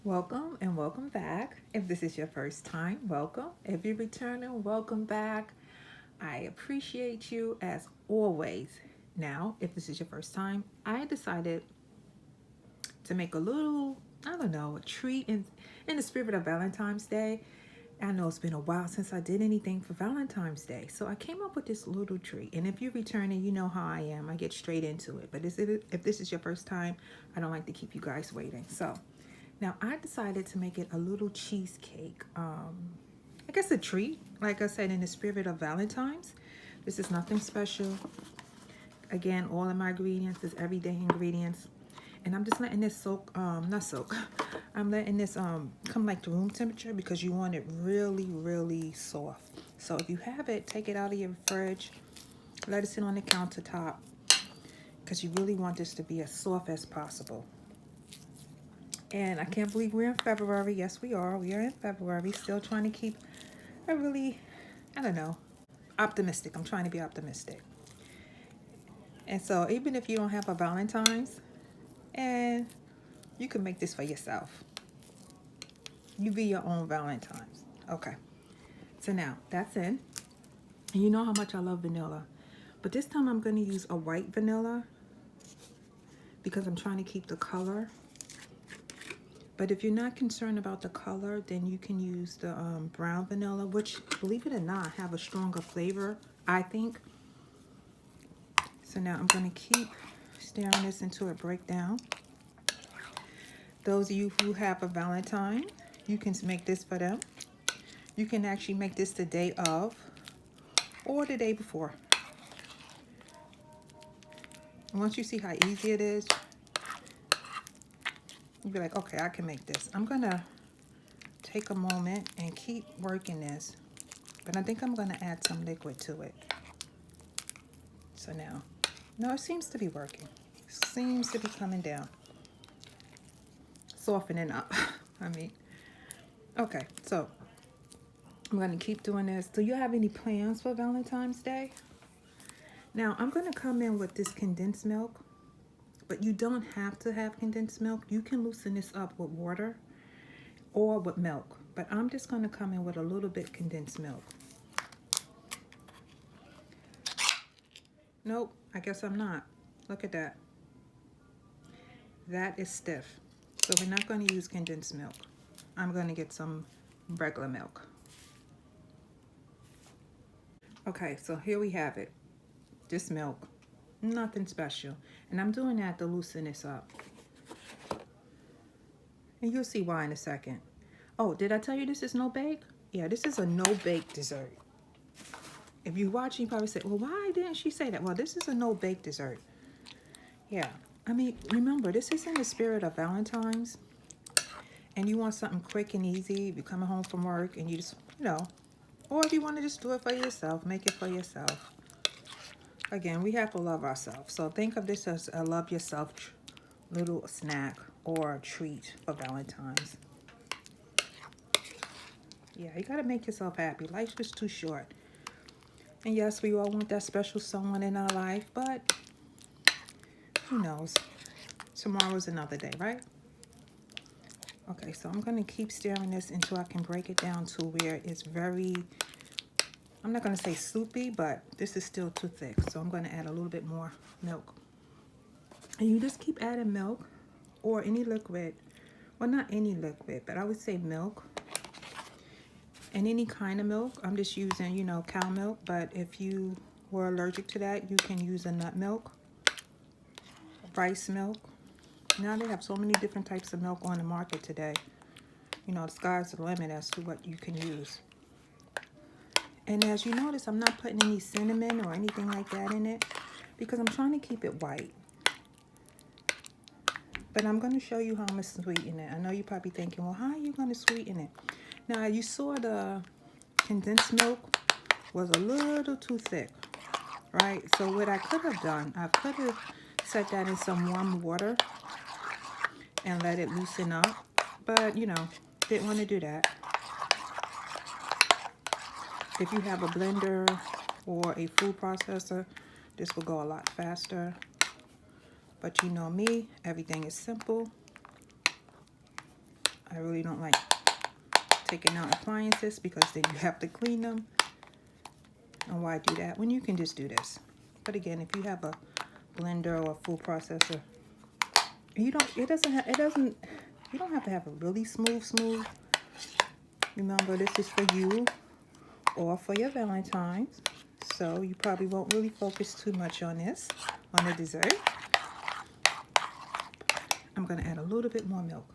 Welcome and welcome back. If this is your first time, welcome. If you're returning, welcome back. I appreciate you as always. Now, if this is your first time, I decided to make a little, I don't know, a treat in the spirit of Valentine's Day. I know it's been a while since I did anything for Valentine's Day. So I came up with this little treat. And if you're returning, you know how I am. I get straight into it. But if this is your first time, I don't like to keep you guys waiting. So now I decided to make it a little cheesecake. I guess a treat. Like I said, in the spirit of Valentine's. This is nothing special. Again, all of my ingredients is everyday ingredients. And I'm just letting this soak, not soak. I'm letting this come like to room temperature because you want it really, really soft. So if you have it, take it out of your fridge. Let it sit on the countertop because you really want this to be as soft as possible. And I can't believe we're in February. Yes, we are. We are in February. Still trying to keep a really, I don't know, optimistic. I'm trying to be optimistic. And so even if you don't have a Valentine's, and you can make this for yourself. You be your own Valentine's. Okay. So now that's in. And you know how much I love vanilla. But this time I'm going to use a white vanilla because I'm trying to keep the color. But if you're not concerned about the color, then you can use the brown vanilla, which, believe it or not, have a stronger flavor, I think. So now I'm going to keep stirring this until it breaks down. Those of you who have a Valentine, you can make this for them. You can actually make this the day of or the day before. And once you see how easy it is, you'll be like, okay, I can make this. I'm going to take a moment and keep working this. But I think I'm going to add some liquid to it. So now, no, it seems to be working. It seems to be coming down. Softening up. Okay, so I'm going to keep doing this. Do you have any plans for Valentine's Day? Now, I'm going to come in with this condensed milk, but you don't have to have condensed milk. You can loosen this up with water or with milk, but I'm just going to come in with a little bit condensed milk. Nope, I guess I'm not. Look at that. That is stiff. So we're not going to use condensed milk. I'm going to get some regular milk. Okay, so here we have it. This milk. Nothing special. And I'm doing that to loosen this up. And you'll see why in a second. Oh, did I tell you this is no bake? Yeah, this is a no bake dessert. If you're watching, you probably say, well, why didn't she say that? Well, this is a no bake dessert. Yeah. Remember, this is in the spirit of Valentine's. And you want something quick and easy. If you're coming home from work and you just, or if you want to just do it for yourself, make it for yourself. Again, we have to love ourselves. So think of this as a love yourself little snack or treat for Valentine's. Yeah, you got to make yourself happy. Life's just too short. And yes, we all want that special someone in our life, but who knows? Tomorrow's another day, right? Okay, so I'm going to keep stirring this until I can break it down to where it's very, I'm not going to say soupy, but this is still too thick. So I'm going to add a little bit more milk. And you just keep adding milk or any liquid. Well, not any liquid, but I would say milk. And any kind of milk. I'm just using, cow milk. But if you were allergic to that, you can use a nut milk, rice milk. Now they have so many different types of milk on the market today. The sky's the limit as to what you can use. And as you notice, I'm not putting any cinnamon or anything like that in it because I'm trying to keep it white. But I'm going to show you how I'm going to sweeten it. I know you're probably thinking, well, how are you going to sweeten it? Now, you saw the condensed milk was a little too thick, right? So what I could have done, I could have set that in some warm water and let it loosen up. But, didn't want to do that. If you have a blender or a food processor, this will go a lot faster. But you know me, everything is simple. I really don't like taking out appliances because then you have to clean them. And why do that when you can just do this? But again, if you have a blender or a food processor, you don't have to have a really smooth. Remember, this is for you or for your Valentines. So you probably won't really focus too much on this, on the dessert. I'm going to add a little bit more milk.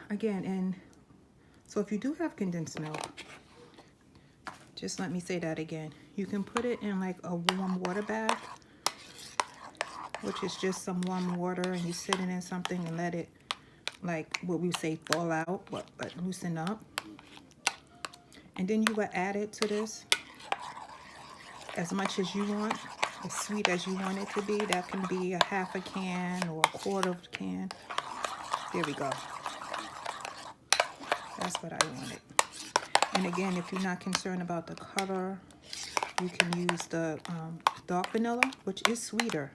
Again, and so if you do have condensed milk, just let me say that again. You can put it in like a warm water bath, which is just some warm water, and you sit it in something and let it, like what we say, thaw out, but loosen up. And then you would add it to this as much as you want, as sweet as you want it to be. That can be a half a can or a quarter of a can. There we go. That's what I wanted. And again, if you're not concerned about the color, you can use the dark vanilla, which is sweeter.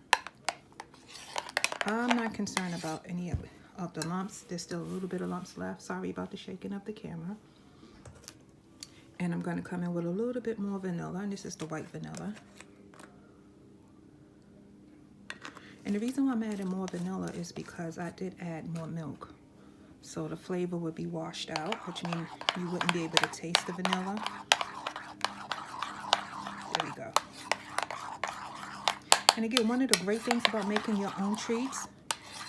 I'm not concerned about any of the lumps. There's still a little bit of lumps left. Sorry about the shaking of the camera. And I'm going to come in with a little bit more vanilla, and this is the white vanilla. And the reason why I'm adding more vanilla is because I did add more milk. So the flavor would be washed out, which means you wouldn't be able to taste the vanilla. There we go. And again, one of the great things about making your own treats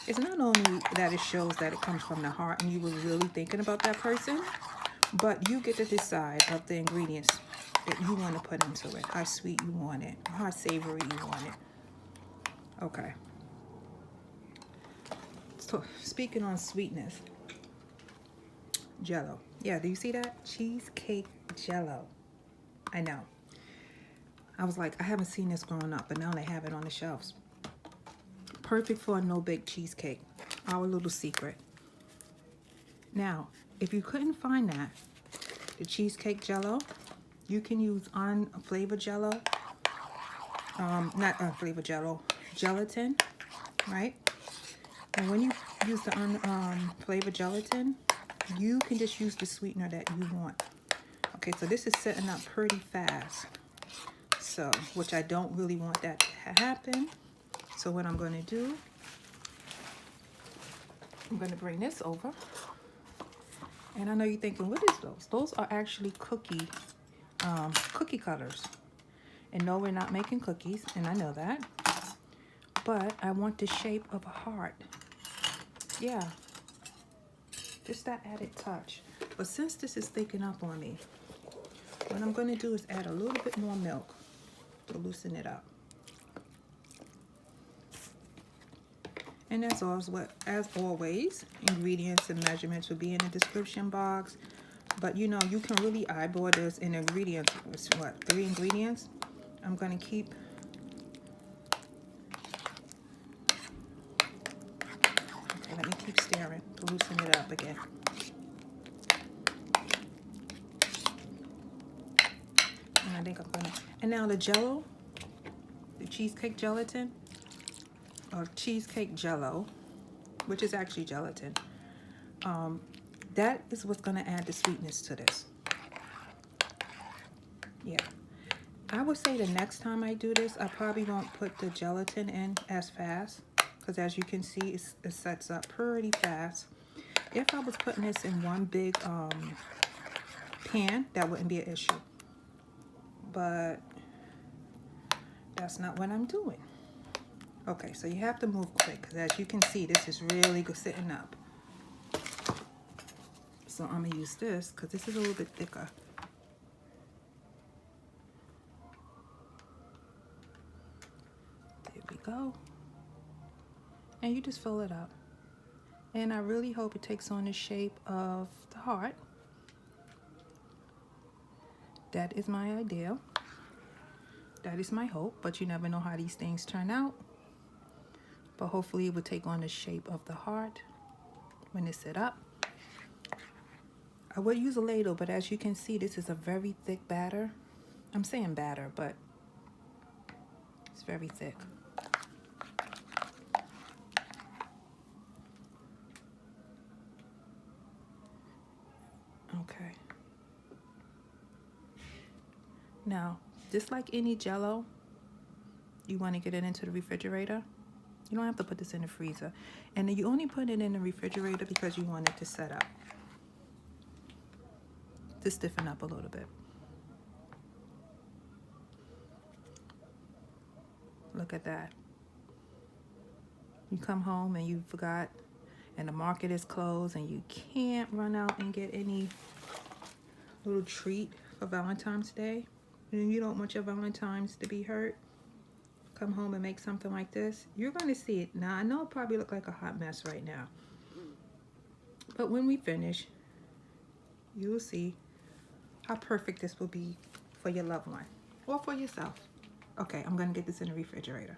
is not only that it shows that it comes from the heart and you were really thinking about that person, but you get to decide of the ingredients that you want to put into it. How sweet you want it, how savory you want it. Okay. So speaking on sweetness, Jello. Yeah, do you see that? Cheesecake Jello. I know. I was like, I haven't seen this growing up, but now they have it on the shelves. Perfect for a no-bake cheesecake. Our little secret. Now, if you couldn't find that, the cheesecake Jello, you can use unflavored Jello. Not unflavored Jello, gelatin, right? And when you use the unflavored gelatin, you can just use the sweetener that you want. Okay, so this is setting up pretty fast. So, which I don't really want that to happen. So what I'm going to do, I'm going to bring this over. And I know you're thinking, what is those? Those are actually cookie cutters. And no, we're not making cookies, and I know that. But I want the shape of a heart. Yeah. Just that added touch. But since this is thickening up on me, what I'm going to do is add a little bit more milk to loosen it up. And as always, ingredients and measurements will be in the description box. But you know, you can really eyeball this in ingredients. It's what, 3 ingredients? I'm going to keep. Okay, let me keep stirring to loosen it up again. And I think I'm going to. And now the Jello, the cheesecake gelatin, or cheesecake Jello, which is actually gelatin. That is what's going to add the sweetness to this. Yeah. I would say the next time I do this, I probably won't put the gelatin in as fast, because as you can see, it sets up pretty fast. If I was putting this in one big pan, that wouldn't be an issue. But that's not what I'm doing. Okay, so you have to move quick, because as you can see, this is really good sitting up. So I'm going to use this, because this is a little bit thicker. There we go. And you just fill it up. And I really hope it takes on the shape of the heart. That is my ideal. That is my hope, but you never know how these things turn out. But hopefully it will take on the shape of the heart when it's set up. I would use a ladle, but as you can see, this is a very thick batter. I'm saying batter, but it's very thick. Now, just like any Jello, you want to get it into the refrigerator. You don't have to put this in the freezer. And then you only put it in the refrigerator because you want it to set up, to stiffen up a little bit. Look at that. You come home and you forgot, and the market is closed, and you can't run out and get any little treat for Valentine's Day, and you don't want your Valentine's to be hurt. Come home and make something like this. You're going to see it. Now, I know it probably look like a hot mess right now, but when we finish, you will see how perfect this will be for your loved one or for yourself. Okay, I'm going to get this in the refrigerator.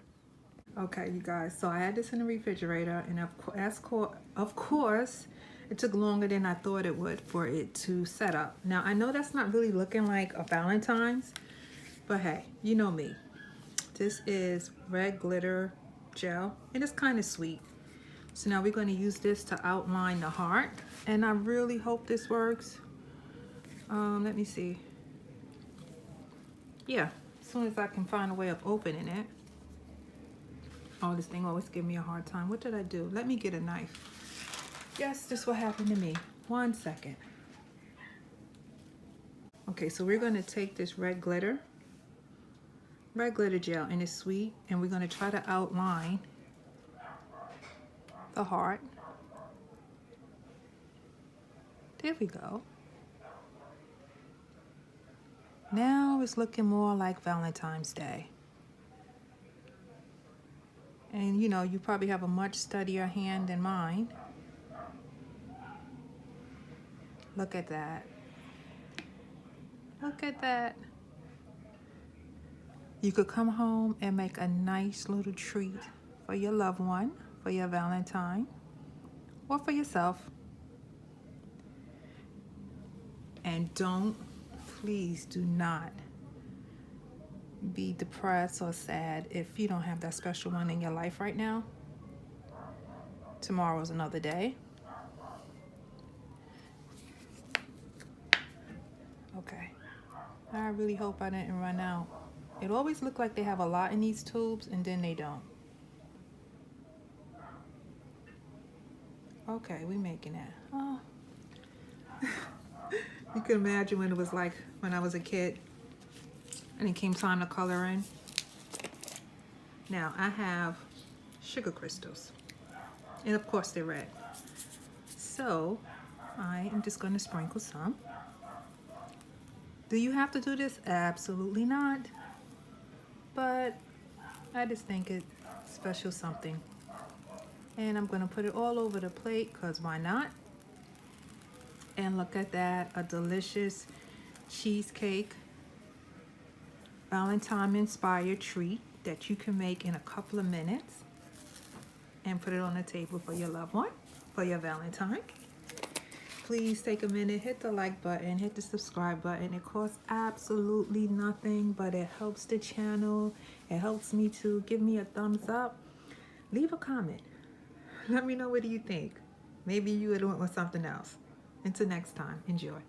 Okay, you guys, so I had this in the refrigerator, and of course, it took longer than I thought it would for it to set up. Now, I know that's not really looking like a Valentine's, but hey, you know me. This is red glitter gel, and it's kind of sweet. So now we're going to use this to outline the heart, and I really hope this works. Let me see. Yeah, as soon as I can find a way of opening it. Oh, this thing always gives me a hard time. What did I do? Let me get a knife. Yes, this is what happened to me. 1 second. Okay, so we're going to take this red glitter gel, and it's sweet, and we're going to try to outline the heart. There we go. Now it's looking more like Valentine's Day. And you know, you probably have a much steadier hand than mine. Look at that. Look at that. You could come home and make a nice little treat for your loved one, for your Valentine, or for yourself. And please do not be depressed or sad if you don't have that special one in your life right now. Tomorrow's another day. Okay. I really hope I didn't run out. It always looks like they have a lot in these tubes, and then they don't. Okay, we making it. Oh. You can imagine what it was like when I was a kid and it came time to color in. Now I have sugar crystals, and of course they're red. So I am just going to sprinkle some. Do you have to do this? Absolutely not. But I just think it's special something. And I'm going to put it all over the plate, because why not? And look at that, a delicious cheesecake, Valentine inspired treat that you can make in a couple of minutes and put it on the table for your loved one, for your Valentine. Please take a minute, hit the like button, hit the subscribe button. It costs absolutely nothing, but it helps the channel. It helps me to give me a thumbs up. Leave a comment. Let me know, what do you think? Maybe you would want something else. Until next time, enjoy.